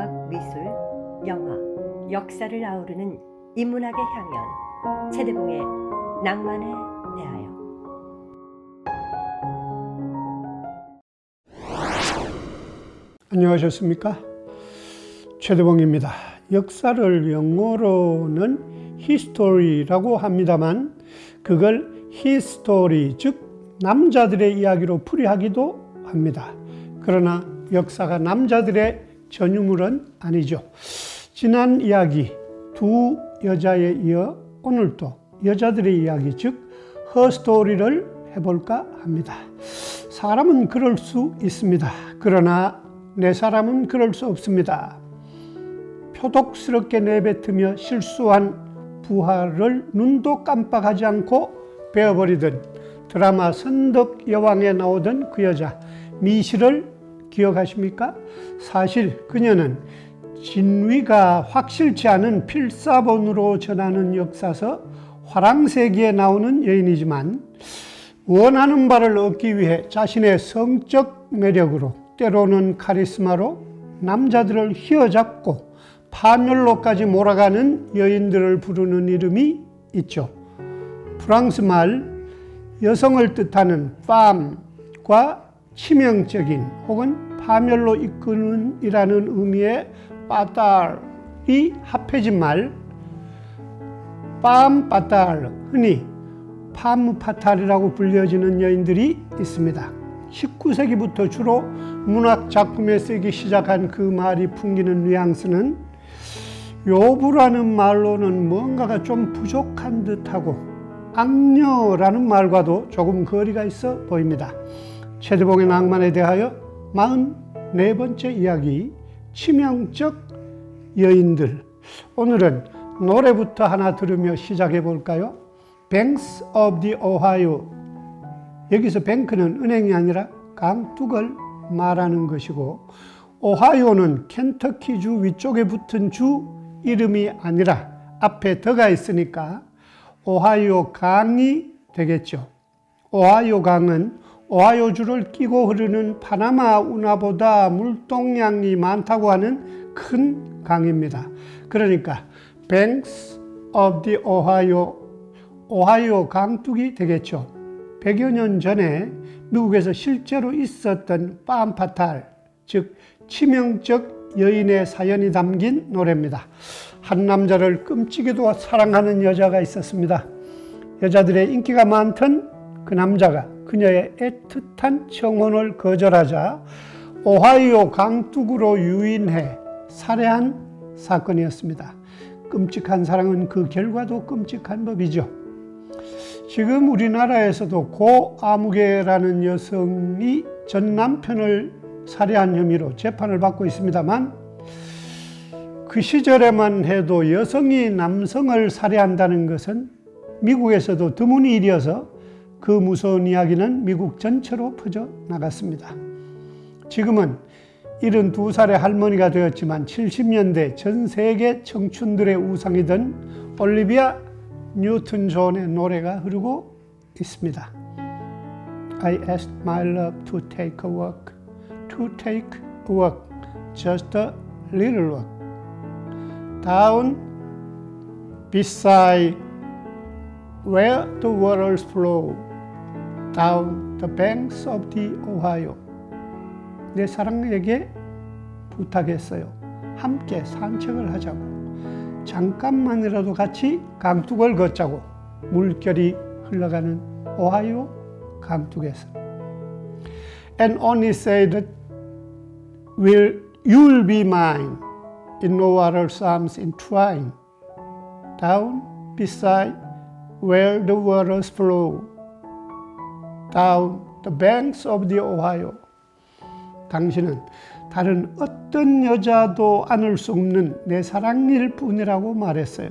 음악, 미술, 영화, 역사를 아우르는 인문학의 향연, 최대봉의 낭만에 대하여. 안녕하셨습니까? 최대봉입니다. 역사를 영어로는 history라고 합니다만 그걸 history, 즉 남자들의 이야기로 풀이하기도 합니다. 그러나 역사가 남자들의 전유물은 아니죠. 지난 이야기 두 여자에 이어 오늘도 여자들의 이야기, 즉 허스토리를 해볼까 합니다. 사람은 그럴 수 있습니다. 그러나 내 사람은 그럴 수 없습니다. 표독스럽게 내뱉으며 실수한 부하를 눈도 깜빡하지 않고 베어버리던 드라마 선덕 여왕에 나오던 그 여자 미실을 기억하십니까? 사실 그녀는 진위가 확실치 않은 필사본으로 전하는 역사서 화랑세기에 나오는 여인이지만 원하는 바를 얻기 위해 자신의 성적 매력으로 때로는 카리스마로 남자들을 휘어잡고 파멸로까지 몰아가는 여인들을 부르는 이름이 있죠. 프랑스 말 여성을 뜻하는 femme과 치명적인 혹은 파멸로 이끄는 이라는 의미의 바탈이 합해진 말 femme fatale, 흔히 femme fatale이라고 불려지는 여인들이 있습니다. 19세기부터 주로 문학 작품에 쓰이기 시작한 그 말이 풍기는 뉘앙스는 요부라는 말로는 뭔가가 좀 부족한 듯하고 악녀라는 말과도 조금 거리가 있어 보입니다. 최대봉의 낭만에 대하여 44번째 이야기, 치명적 여인들. 오늘은 노래부터 하나 들으며 시작해 볼까요? Banks of the Ohio. 여기서 뱅크는 은행이 아니라 강둑을 말하는 것이고, 오하이오는 켄터키주 위쪽에 붙은 주 이름이 아니라 앞에 더가 있으니까 오하이오 강이 되겠죠. 오하이오 강은 오하이오주를 끼고 흐르는 파나마 운하보다 물동량이 많다고 하는 큰 강입니다. 그러니까 Banks of the Ohio, 오하이오 강둑이 되겠죠. 100여 년 전에 미국에서 실제로 있었던 femme fatale, 즉 치명적 여인의 사연이 담긴 노래입니다. 한 남자를 끔찍이도 사랑하는 여자가 있었습니다. 여자들의 인기가 많던 그 남자가 그녀의 애틋한 청혼을 거절하자 오하이오 강둑으로 유인해 살해한 사건이었습니다. 끔찍한 사랑은 그 결과도 끔찍한 법이죠. 지금 우리나라에서도 고 아무개라는 여성이 전 남편을 살해한 혐의로 재판을 받고 있습니다만 그 시절에만 해도 여성이 남성을 살해한다는 것은 미국에서도 드문 일이어서 그 무서운 이야기는 미국 전체로 퍼져 나갔습니다. 지금은 72살의 할머니가 되었지만 70년대 전 세계 청춘들의 우상이던 올리비아 뉴튼 존의 노래가 흐르고 있습니다. I asked my love to take a walk, just a little walk, down beside where the waters flow, down the banks of the Ohio. 내 사랑에게 부탁했어요. 함께 산책을 하자고. 잠깐만이라도 같이 강둑을 걷자고. 물결이 흘러가는 오하이오 강둑에서. And only say that you'll be mine in no other's arms entwined, down beside where the waters flow, down the banks of the Ohio. 당신은 다른 어떤 여자도 안을 수 없는 내 사랑일 뿐이라고 말했어요.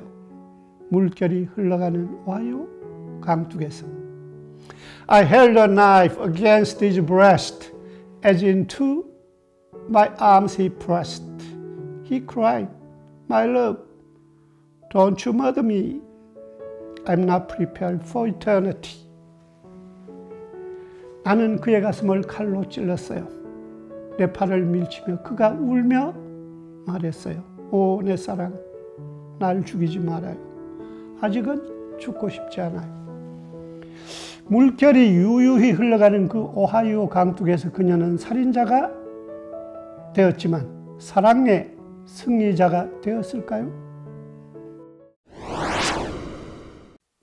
물결이 흘러가는 오하이오 강둑에서. I held a knife against his breast, as into my arms he pressed. He cried, my love, don't you murder me. I'm not prepared for eternity. 나는 그의 가슴을 칼로 찔렀어요. 내 팔을 밀치며 그가 울며 말했어요. 오, 내 사랑, 날 죽이지 말아요. 아직은 죽고 싶지 않아요. 물결이 유유히 흘러가는 그 오하이오 강둑에서 그녀는 살인자가 되었지만 사랑의 승리자가 되었을까요?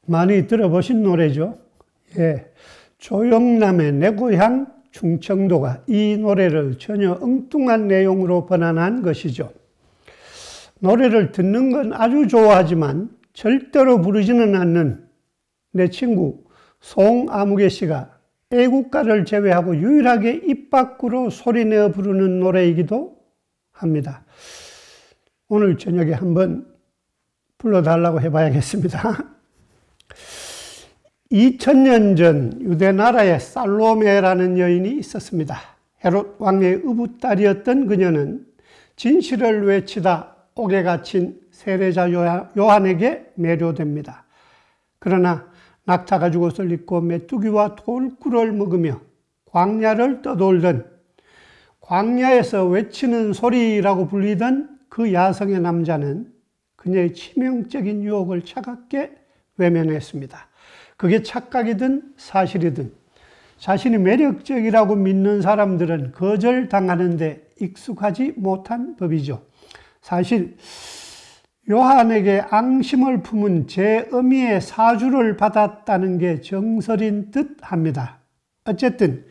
많이 들어보신 노래죠. 예, 조영남의 내 고향 충청도가 이 노래를 전혀 엉뚱한 내용으로 번안한 것이죠. 노래를 듣는 건 아주 좋아하지만 절대로 부르지는 않는 내 친구 송아무개 씨가 애국가를 제외하고 유일하게 입 밖으로 소리내어 부르는 노래이기도 합니다. 오늘 저녁에 한번 불러달라고 해봐야겠습니다. 2000년 전 유대 나라에 살로메라는 여인이 있었습니다. 헤롯 왕의 의붓딸이었던 그녀는 진실을 외치다 옥에 갇힌 세례자 요한에게 매료됩니다. 그러나 낙타가 죽옷을 입고 메뚜기와 돌꿀을 먹으며 광야를 떠돌던, 광야에서 외치는 소리라고 불리던 그 야성의 남자는 그녀의 치명적인 유혹을 차갑게 외면했습니다. 그게 착각이든 사실이든 자신이 매력적이라고 믿는 사람들은 거절당하는데 익숙하지 못한 법이죠. 사실 요한에게 앙심을 품은 제 어미의 사주를 받았다는 게 정설인 듯 합니다. 어쨌든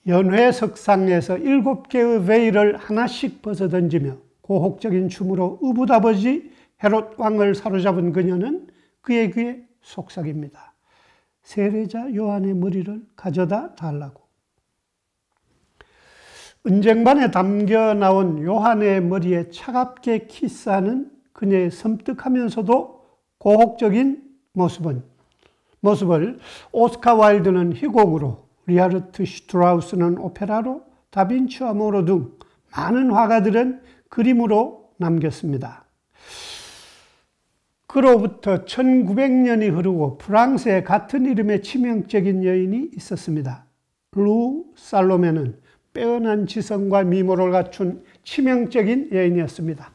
연회석상에서 7개의 베일을 하나씩 벗어던지며 고혹적인 춤으로 의붓아버지 헤롯 왕을 사로잡은 그녀는 그의 귀에 속삭입니다. 세례자 요한의 머리를 가져다 달라고. 은쟁반에 담겨 나온 요한의 머리에 차갑게 키스하는 그녀의 섬뜩하면서도 고혹적인 모습을 오스카 와일드는 희곡으로, 리하르트 슈트라우스는 오페라로, 다빈치와 모로 등 많은 화가들은 그림으로 남겼습니다. 그로부터 1900년이 흐르고 프랑스에 같은 이름의 치명적인 여인이 있었습니다. 루 살로메는 빼어난 지성과 미모를 갖춘 치명적인 여인이었습니다.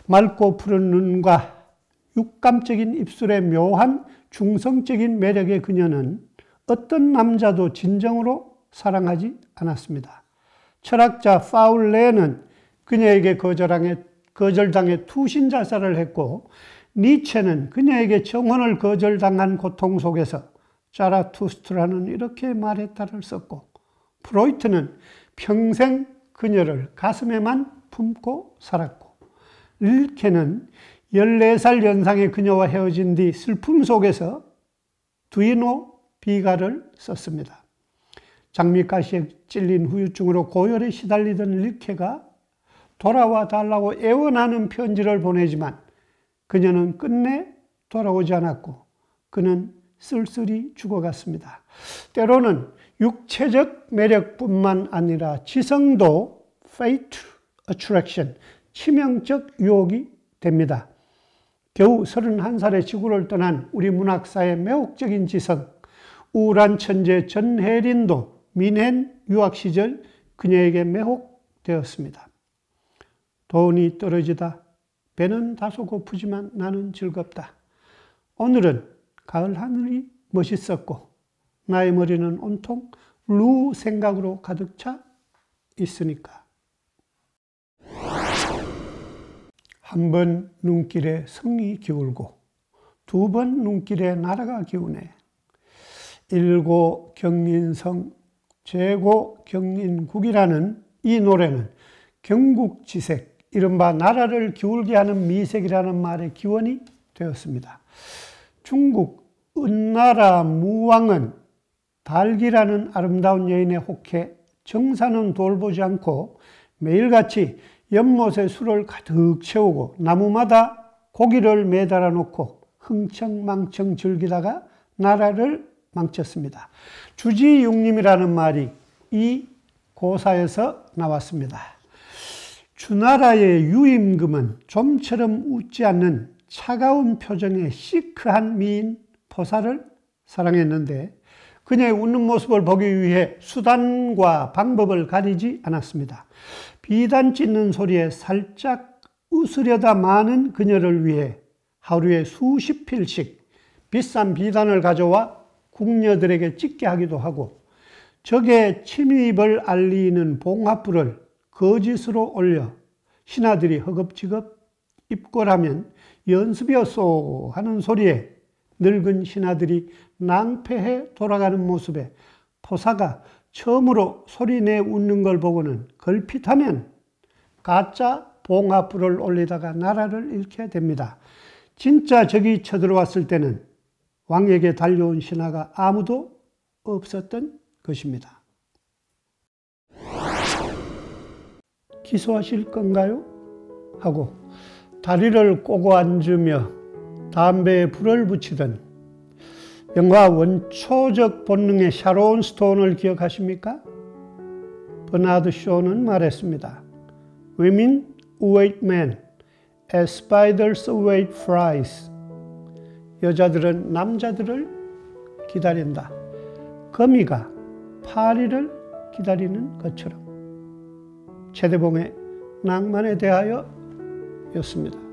맑고 푸른 눈과 육감적인 입술의 묘한 중성적인 매력의 그녀는 어떤 남자도 진정으로 사랑하지 않았습니다. 철학자 파울레는 그녀에게 거절당해 투신 자살을 했고, 니체는 그녀에게 정혼을 거절당한 고통 속에서 자라투스트라는 이렇게 말했다를 썼고, 프로이트는 평생 그녀를 가슴에만 품고 살았고, 릴케는 14살 연상의 그녀와 헤어진 뒤 슬픔 속에서 두이노 비가를 썼습니다. 장미가시에 찔린 후유증으로 고열에 시달리던 릴케가 돌아와 달라고 애원하는 편지를 보내지만 그녀는 끝내 돌아오지 않았고 그는 쓸쓸히 죽어갔습니다. 때로는 육체적 매력뿐만 아니라 지성도 fate attraction, 치명적 유혹이 됩니다. 겨우 31살의 지구를 떠난 우리 문학사의 매혹적인 지성, 우울한 천재 전혜린도 미넨 유학 시절 그녀에게 매혹되었습니다. 돈이 떨어지다 배는 다소 고프지만 나는 즐겁다. 오늘은 가을 하늘이 멋있었고 나의 머리는 온통 루 생각으로 가득 차 있으니까. 한 번 눈길에 성이 기울고 두 번 눈길에 나라가 기우네. 일고 경인성 제고 경인국이라는 이 노래는 경국지색, 이른바 나라를 기울게 하는 미색이라는 말의 기원이 되었습니다. 중국 은나라 무왕은 달기라는 아름다운 여인에 혹해 정사는 돌보지 않고 매일같이 연못에 술을 가득 채우고 나무마다 고기를 매달아 놓고 흥청망청 즐기다가 나라를 망쳤습니다. 주지육림이라는 말이 이 고사에서 나왔습니다. 주나라의 유임금은 좀처럼 웃지 않는 차가운 표정의 시크한 미인 포사를 사랑했는데 그녀의 웃는 모습을 보기 위해 수단과 방법을 가리지 않았습니다. 비단 찢는 소리에 살짝 웃으려다 많은 그녀를 위해 하루에 수십 필씩 비싼 비단을 가져와 궁녀들에게 찍게 하기도 하고, 적의 침입을 알리는 봉화불을 거짓으로 올려 신하들이 허겁지겁 입궐하면 연습이었소 하는 소리에 늙은 신하들이 낭패해 돌아가는 모습에 포사가 처음으로 소리내 웃는 걸 보고는 걸핏하면 가짜 봉화불을 올리다가 나라를 잃게 됩니다. 진짜 적이 쳐들어왔을 때는 왕에게 달려온 신하가 아무도 없었던 것입니다. 기소하실 건가요? 하고 다리를 꼬고 앉으며 담배에 불을 붙이던 영화 원초적 본능의 샤론 스톤을 기억하십니까? 버나드 쇼는 말했습니다. Women await men as spiders await flies. 여자들은 남자들을 기다린다. 거미가 파리를 기다리는 것처럼. 최대봉의 낭만에 대하여 였습니다.